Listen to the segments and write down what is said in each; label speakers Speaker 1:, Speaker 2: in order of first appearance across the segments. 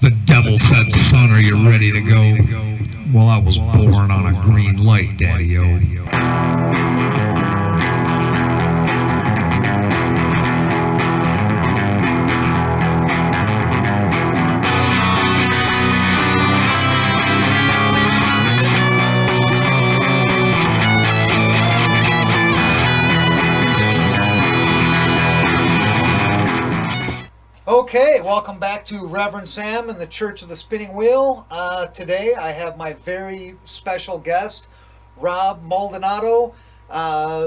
Speaker 1: The devil said, son, are you ready to go? Well, I was born on a green light, daddy-o.
Speaker 2: Okay, welcome back to Reverend Sam and the Church of the Spinning Wheel. Today I have my very special guest, Rob Maldonado,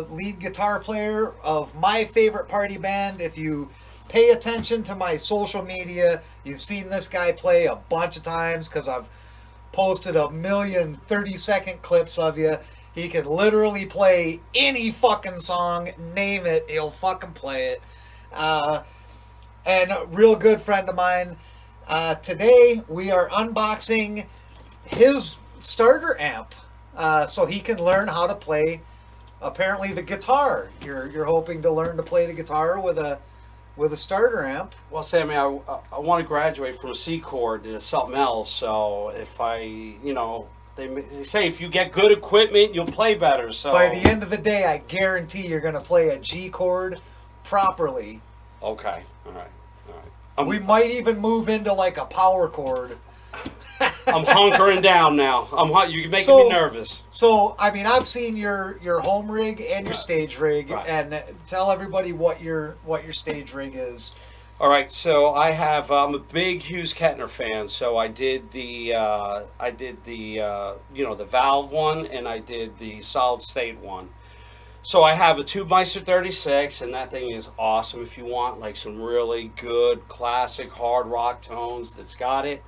Speaker 2: lead guitar player of my favorite party band. If you pay attention to my social media, you've seen this guy play a bunch of times because I've posted a million 30-second clips of you. He can literally play any fucking song, name it, he'll fucking play it. And a real good friend of mine. Today we are unboxing his starter amp, so he can learn how to play, apparently, the guitar. You're hoping to learn to play the guitar with a starter amp.
Speaker 3: Well, Sammy, I want to graduate from a C chord to something else. So if they say if you get good equipment, you'll play better. So
Speaker 2: By the end of the day, I guarantee you're going to play a G chord properly.
Speaker 3: Okay, all right.
Speaker 2: We might even move into like a power chord.
Speaker 3: I'm hunkering down now. You're making me nervous.
Speaker 2: So, I mean, I've seen your home rig and your stage rig, and tell everybody what your stage rig is.
Speaker 3: All right, so I'm a big Hughes Kettner fan. So I did the the valve one, and I did the solid state one. So I have a Tubemeister 36, and that thing is awesome if you want like some really good classic hard rock tones that's got it.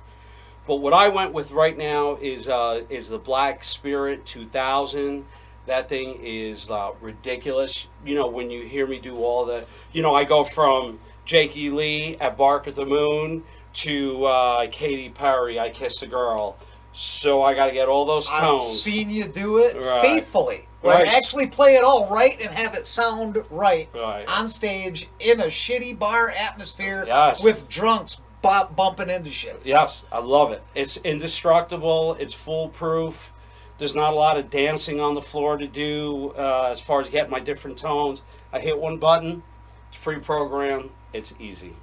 Speaker 3: But what I went with right now is the Black Spirit 2000. That thing is ridiculous. You know, when you hear me do all the, I go from Jakey Lee at Bark at the Moon to Katy Perry, I Kissed a Girl. So I got to get all those tones.
Speaker 2: I've seen you do it faithfully. Like, actually play it all right and have it sound right on stage in a shitty bar atmosphere with drunks bumping into shit.
Speaker 3: Yes, I love it. It's indestructible. It's foolproof. There's not a lot of dancing on the floor to do as far as getting my different tones. I hit one button. It's pre-programmed. It's easy.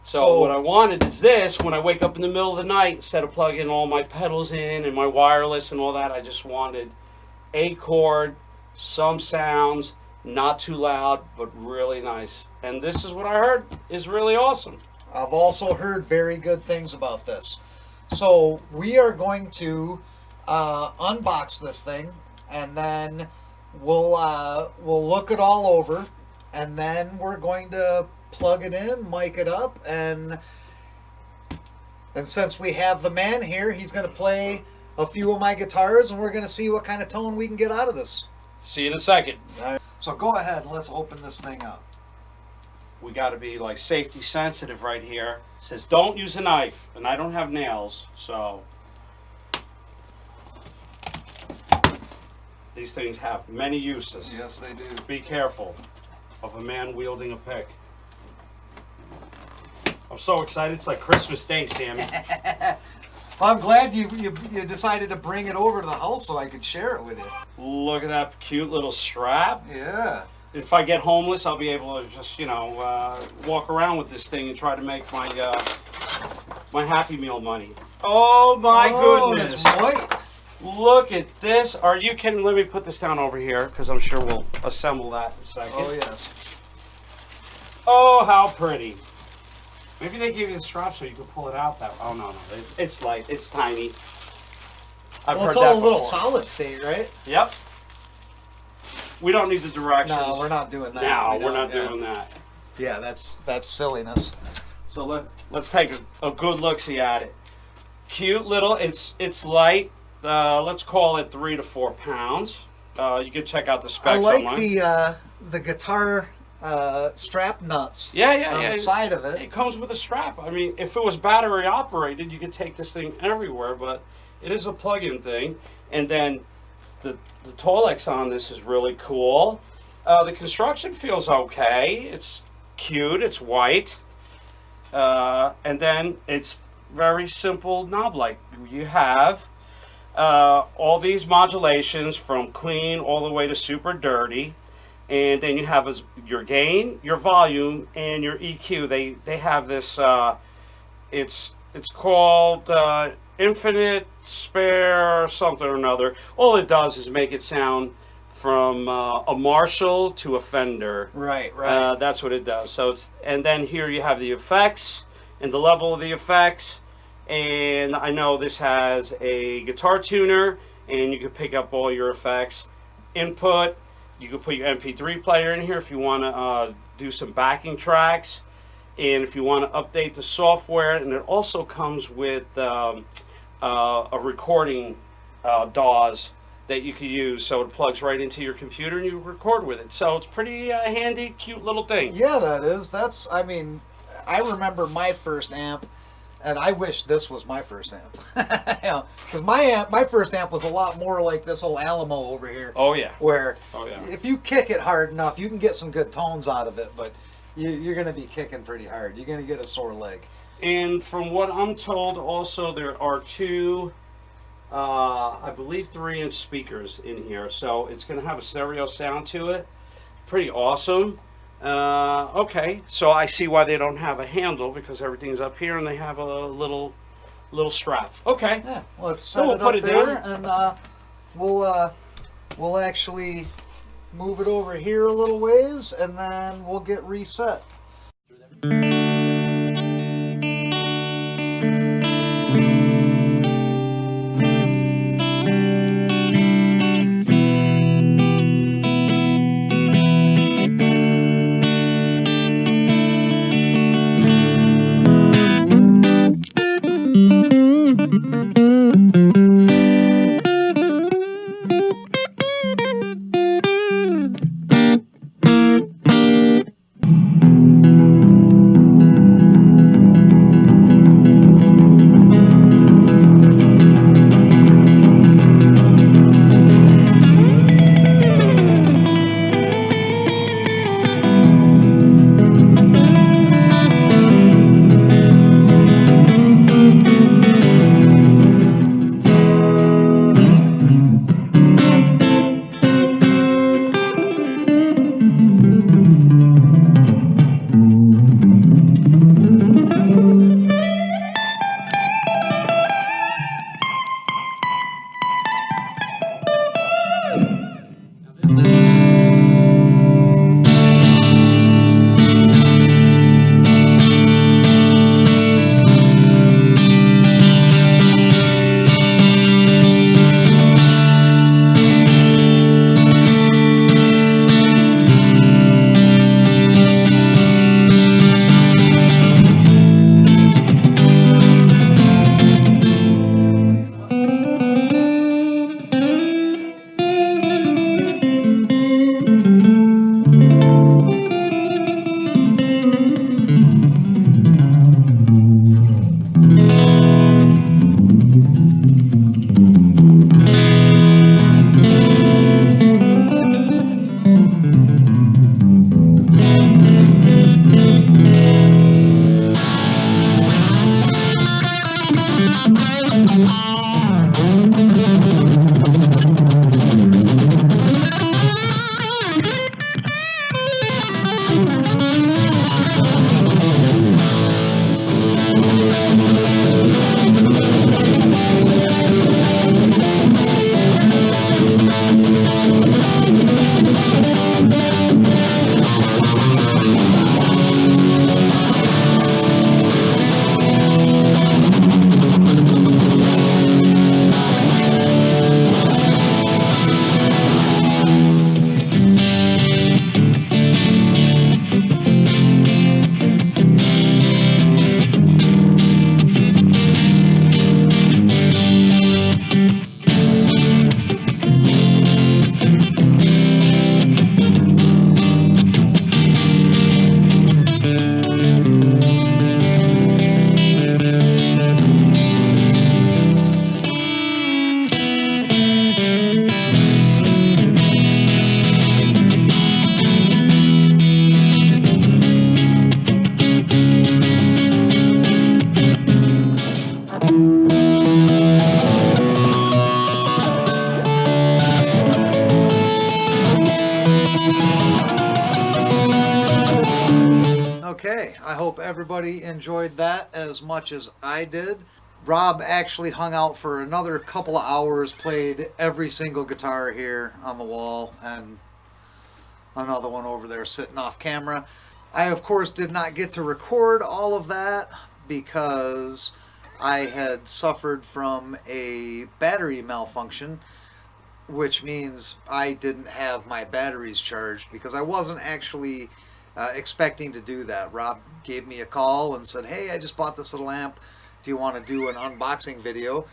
Speaker 3: So what I wanted is this. When I wake up in the middle of the night, instead of plugging all my pedals in and my wireless and all that, I just wanted a chord, some sounds, not too loud, but really nice. And this is what I heard is really awesome.
Speaker 2: I've also heard very good things about this. So we are going to unbox this thing, and then we'll look it all over, and then we're going to plug it in, mic it up, and since we have the man here, he's going to play a few of my guitars, and we're going to see what kind of tone we can get out of this.
Speaker 3: See you in a second.
Speaker 2: All right. So go ahead and let's open this thing up.
Speaker 3: We got to be like safety sensitive right here. It says don't use a knife, and I don't have nails, so these things have many uses.
Speaker 2: Yes, they do.
Speaker 3: Be careful of a man wielding a pick. I'm so excited. It's like Christmas Day, Sammy.
Speaker 2: Well, I'm glad you decided to bring it over to the house so I could share it with you.
Speaker 3: Look at that cute little strap.
Speaker 2: Yeah.
Speaker 3: If I get homeless, I'll be able to just, walk around with this thing and try to make my my Happy Meal money. Oh my goodness!
Speaker 2: That's white.
Speaker 3: Look at this. Are you kidding? Let me put this down over here because I'm sure we'll assemble that in a second.
Speaker 2: Oh yes.
Speaker 3: Oh, how pretty. Maybe they give you the strap so you can pull it out that way. Oh, no. It's light. It's tiny. I've heard
Speaker 2: it's
Speaker 3: that
Speaker 2: all a little
Speaker 3: before.
Speaker 2: solid state, right?
Speaker 3: Yep. We don't need the directions.
Speaker 2: No, we're not doing that.
Speaker 3: No, we're not doing that.
Speaker 2: Yeah, that's silliness.
Speaker 3: So let's take a good look-see at it. Cute little, it's light. Let's call it 3 to 4 pounds. You can check out the specs online.
Speaker 2: I like the guitar strap nuts.
Speaker 3: Yeah.
Speaker 2: On the side of it.
Speaker 3: It comes with a strap. I mean, if it was battery operated, you could take this thing everywhere, but it is a plug-in thing. And then the Tolex on this is really cool. The construction feels okay. It's cute. It's white. And then it's very simple knob light. You have all these modulations from clean all the way to super dirty, and then you have your gain, your volume, and your EQ. They have this. It's called infinite spare something or another. All it does is make it sound from a Marshall to a Fender.
Speaker 2: Right, right.
Speaker 3: That's what it does. So and then here you have the effects and the level of the effects. And I know this has a guitar tuner, and you can pick up all your effects. Input, you can put your MP3 player in here if you want to do some backing tracks, and if you want to update the software. And it also comes with a recording DAWs that you can use, so it plugs right into your computer and you record with it. So it's pretty handy, cute little thing.
Speaker 2: Yeah, that is. I mean, I remember my first amp, and I wish this was my first amp. Because my first amp was a lot more like this old Alamo over here.
Speaker 3: Oh yeah.
Speaker 2: Where
Speaker 3: Oh yeah.
Speaker 2: if you kick it hard enough, you can get some good tones out of it, but you're going to be kicking pretty hard. You're going to get a sore leg.
Speaker 3: And from what I'm told, also there are two, I believe 3-inch speakers in here, so it's going to have a stereo sound to it. Pretty awesome. Okay, so I see why they don't have a handle, because everything's up here and they have a little strap. Okay.
Speaker 2: Yeah, let's set
Speaker 3: we'll
Speaker 2: it
Speaker 3: put
Speaker 2: up
Speaker 3: it
Speaker 2: there,
Speaker 3: down.
Speaker 2: and we'll actually move it over here a little ways, and then we'll get reset. Okay, I hope everybody enjoyed that as much as I did. Rob actually hung out for another couple of hours, played every single guitar here on the wall, and another one over there sitting off camera. I, of course, did not get to record all of that because I had suffered from a battery malfunction, which means I didn't have my batteries charged because I wasn't actually expecting to do that. Rob gave me a call and said, "Hey, I just bought this little amp. Do you want to do an unboxing video?"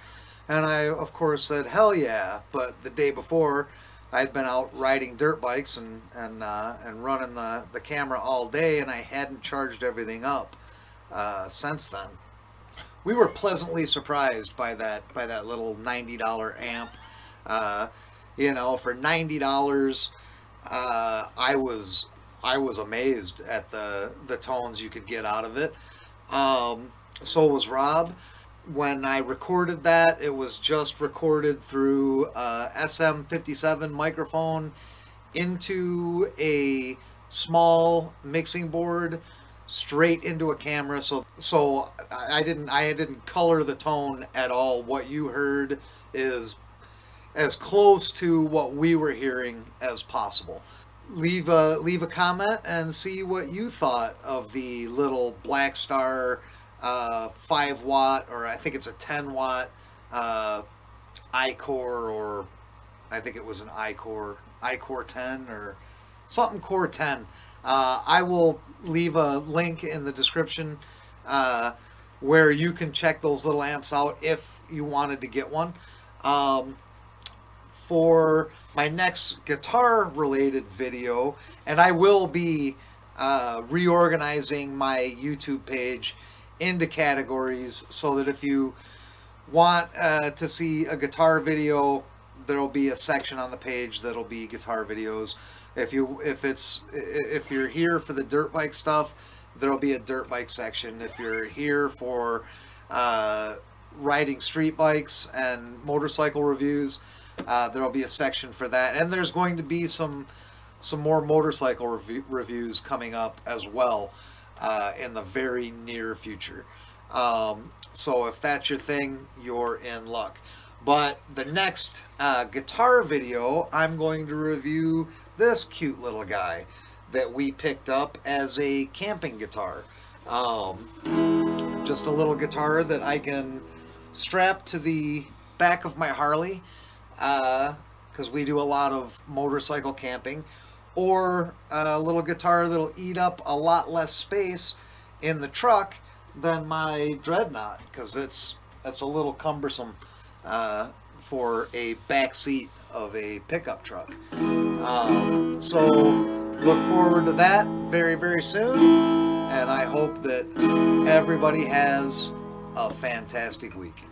Speaker 2: And I, of course, said, "Hell yeah!" But the day before, I'd been out riding dirt bikes and running the camera all day, and I hadn't charged everything up since then. We were pleasantly surprised by that little $90 amp. For $90, I was amazed at the tones you could get out of it. So was Rob. When I recorded that, it was just recorded through SM57 microphone into a small mixing board straight into a camera. So I didn't color the tone at all. What you heard is as close to what we were hearing as possible. Leave a comment and see what you thought of the little Blackstar 5 watt, or I think it's a 10 watt iCore, or I think it was an iCore 10 or something Core 10. I will leave a link in the description where you can check those little amps out if you wanted to get one. For my next guitar related video, and I will be reorganizing my YouTube page into categories so that if you want to see a guitar video, there'll be a section on the page that'll be guitar videos. If you're here for the dirt bike stuff, there'll be a dirt bike section. If you're here for riding street bikes and motorcycle reviews, there'll be a section for that. And there's going to be some more motorcycle reviews coming up as well in the very near future. So if that's your thing, you're in luck. But the next guitar video, I'm going to review this cute little guy that we picked up as a camping guitar. Just a little guitar that I can strap to the back of my Harley, because we do a lot of motorcycle camping, or a little guitar that'll eat up a lot less space in the truck than my Dreadnought, because it's a little cumbersome for a back seat of a pickup truck. So look forward to that very, very soon, and I hope that everybody has a fantastic week.